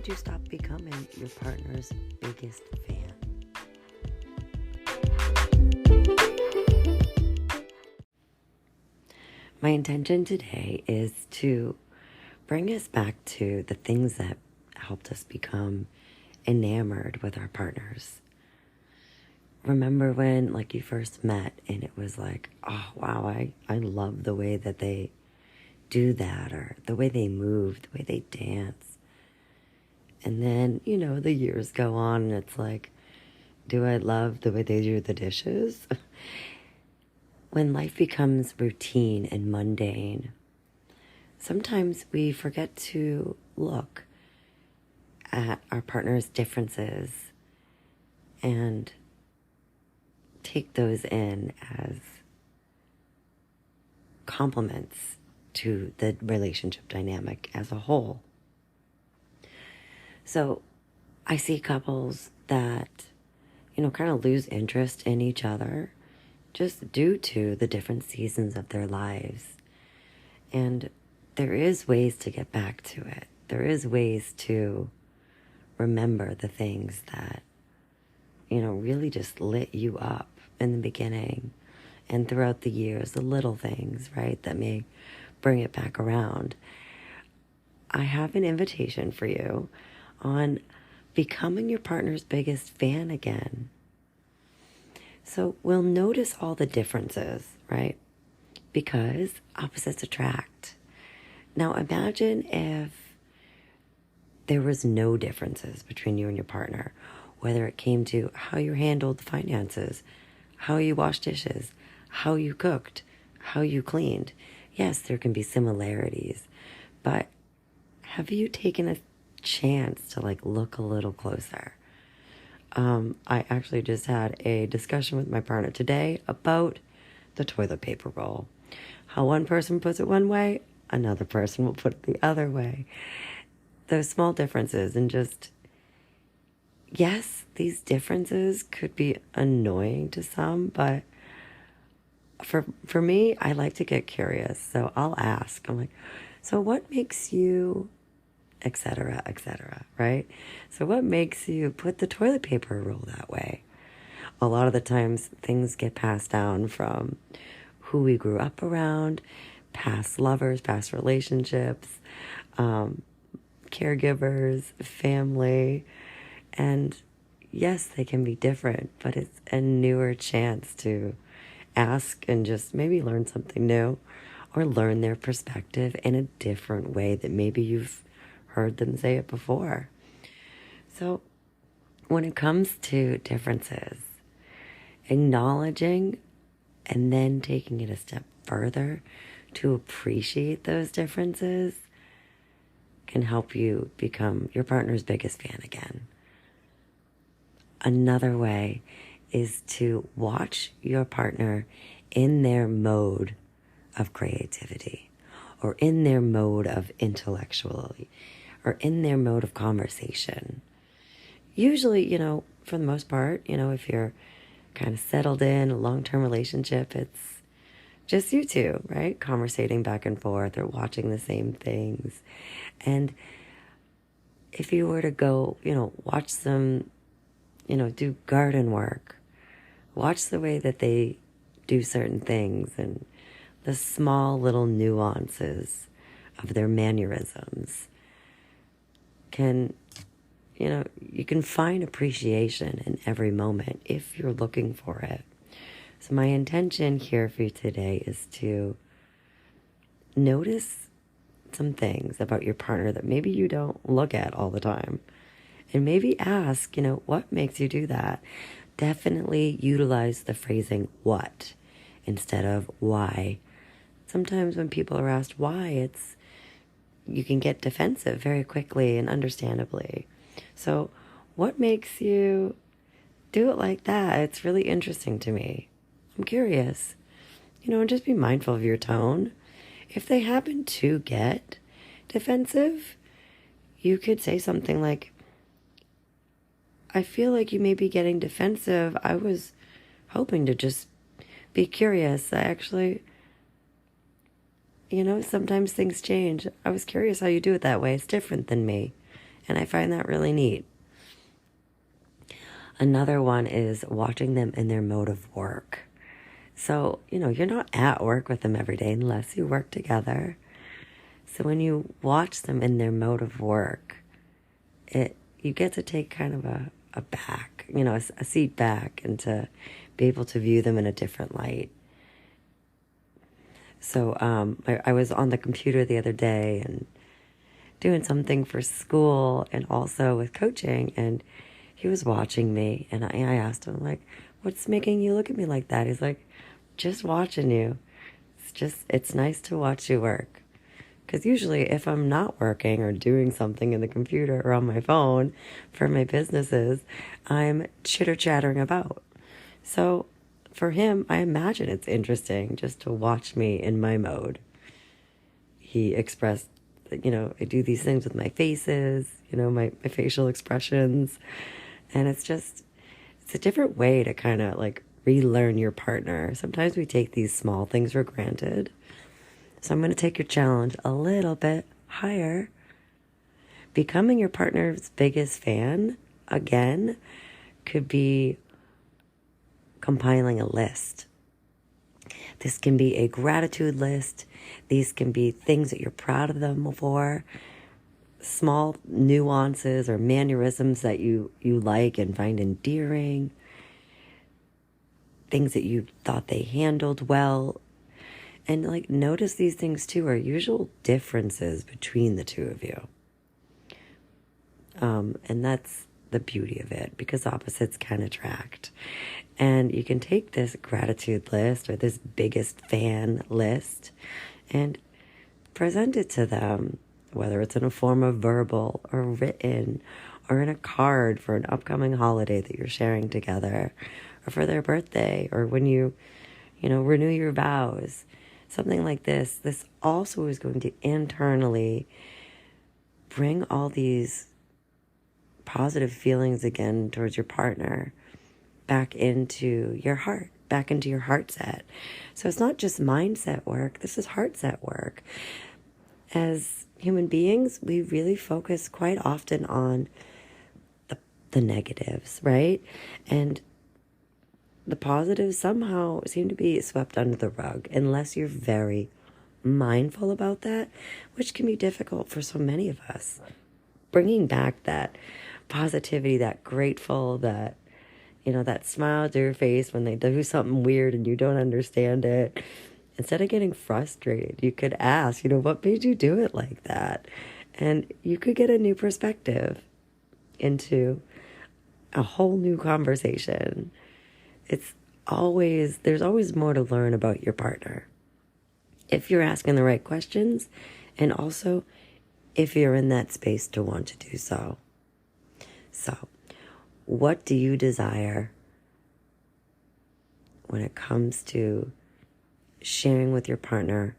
would you stop becoming your partner's biggest fan? My intention today is to bring us back to the things that helped us become enamored with our partners. Remember when, like, you first met and it was like, oh, wow, I love the way that they do that, or the way they move, the way they dance. And then, the years go on and it's like, do I love the way they do the dishes? When life becomes routine and mundane, sometimes we forget to look at our partner's differences and take those in as compliments to the relationship dynamic as a whole. So I see couples that, kind of lose interest in each other just due to the different seasons of their lives. And there is ways to get back to it. There is ways to remember the things that, really just lit you up in the beginning and throughout the years, the little things, right, that may bring it back around. I have an invitation for you on becoming your partner's biggest fan again. So we'll notice all the differences, right? Because opposites attract. Now imagine if there was no differences between you and your partner, whether it came to how you handled the finances, how you washed dishes, how you cooked, how you cleaned. Yes, there can be similarities, but have you taken a chance to look a little closer? I actually just had a discussion with my partner today about the toilet paper roll. How one person puts it one way, another person will put it the other way. Those small differences, and just, yes, these differences could be annoying to some, but for me, I like to get curious. So I'll ask, I'm like, so what makes you, et cetera, right? So what makes you put the toilet paper roll that way? A lot of the times things get passed down from who we grew up around, past lovers, past relationships, caregivers, family. And yes, they can be different, but it's a newer chance to ask and just maybe learn something new, or learn their perspective in a different way that maybe you've heard them say it before. So when it comes to differences, acknowledging and then taking it a step further to appreciate those differences can help you become your partner's biggest fan again. Another way is to watch your partner in their mode of creativity, or in their mode of intellectuality, or in their mode of conversation. Usually, for the most part, if you're kind of settled in a long-term relationship, it's just you two, right? Conversating back and forth or watching the same things. And if you were to go, watch them, do garden work, watch the way that they do certain things and the small little nuances of their mannerisms can, you can find appreciation in every moment if you're looking for it. So my intention here for you today is to notice some things about your partner that maybe you don't look at all the time. And maybe ask, what makes you do that? Definitely utilize the phrasing what instead of why. Sometimes when people are asked why, you can get defensive very quickly and understandably. So what makes you do it like that? It's really interesting to me. I'm curious. And just be mindful of your tone. If they happen to get defensive, you could say something like, I feel like you may be getting defensive. I was hoping to just be curious. I actually, sometimes things change. I was curious how you do it that way. It's different than me. And I find that really neat. Another one is watching them in their mode of work. So, you're not at work with them every day unless you work together. So when you watch them in their mode of work, you get to take kind of a back, a seat back, and to be able to view them in a different light. So I was on the computer the other day and doing something for school and also with coaching, and he was watching me, and I asked him, like, what's making you look at me like that? He's like, just watching you. It's nice to watch you work. Because usually if I'm not working or doing something in the computer or on my phone for my businesses, I'm chitter-chattering about. So for him, I imagine it's interesting just to watch me in my mode. He expressed, I do these things with my faces, my facial expressions. And it's a different way to kind of like relearn your partner. Sometimes we take these small things for granted. So I'm going to take your challenge a little bit higher. Becoming your partner's biggest fan, again, could be compiling a list. This can be a gratitude list. These can be things that you're proud of them for. Small nuances or mannerisms that you like and find endearing. Things that you thought they handled well. And notice these things too are usual differences between the two of you. And that's the beauty of it, because opposites can attract. And you can take this gratitude list or this biggest fan list and present it to them, whether it's in a form of verbal or written or in a card for an upcoming holiday that you're sharing together, or for their birthday, or when you renew your vows. Something like this. This also is going to internally bring all these positive feelings again towards your partner back into your heart, back into your heart set. So it's not just mindset work. This is heart set work. As human beings, we really focus quite often on the negatives, right? And the positives somehow seem to be swept under the rug unless you're very mindful about that, which can be difficult for so many of us. Bringing back that positivity, that grateful, that smile to your face when they do something weird and you don't understand it. Instead of getting frustrated, you could ask, what made you do it like that? And you could get a new perspective into a whole new conversation. There's always more to learn about your partner if you're asking the right questions, and also if you're in that space to want to do so. So, what do you desire when it comes to sharing with your partner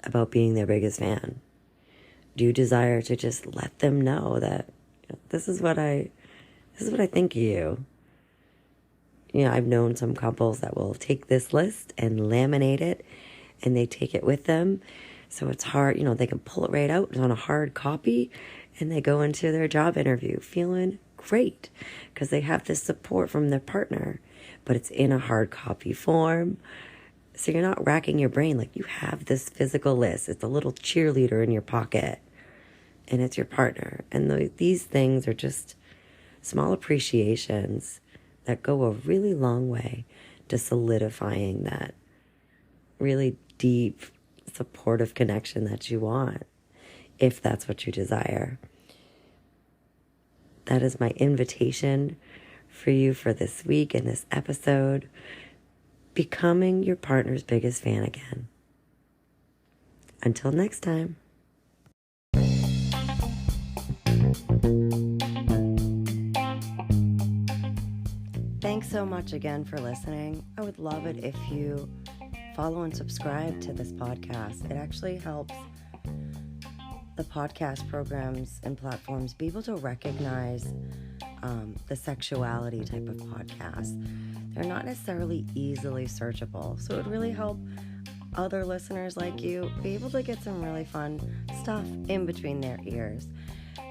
about being their biggest fan? Do you desire to just let them know that this is what I think of you? I've known some couples that will take this list and laminate it, and they take it with them. So it's hard, they can pull it right out. It's on a hard copy, and they go into their job interview feeling great because they have this support from their partner, but it's in a hard copy form. So you're not racking your brain. You have this physical list. It's a little cheerleader in your pocket, and it's your partner. And these things are just small appreciations that go a really long way to solidifying that really deep, supportive connection that you want, if that's what you desire. That is my invitation for you for this week and this episode. Becoming your partner's biggest fan again. Until next time. Thanks so much again for listening. I would love it if you follow and subscribe to this podcast. It actually helps the podcast programs and platforms be able to recognize the sexuality type of podcasts. They're not necessarily easily searchable, so it would really help other listeners like you be able to get some really fun stuff in between their ears.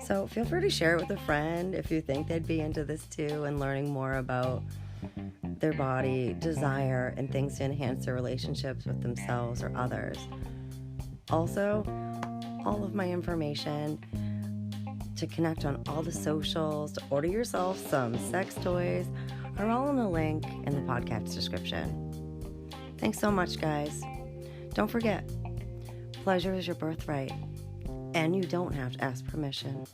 So feel free to share it with a friend if you think they'd be into this too and learning more about their body, desire, and things to enhance their relationships with themselves or others. Also, all of my information to connect on all the socials, to order yourself some sex toys, are all in the link in the podcast description. Thanks so much, guys. Don't forget, pleasure is your birthright, and you don't have to ask permission.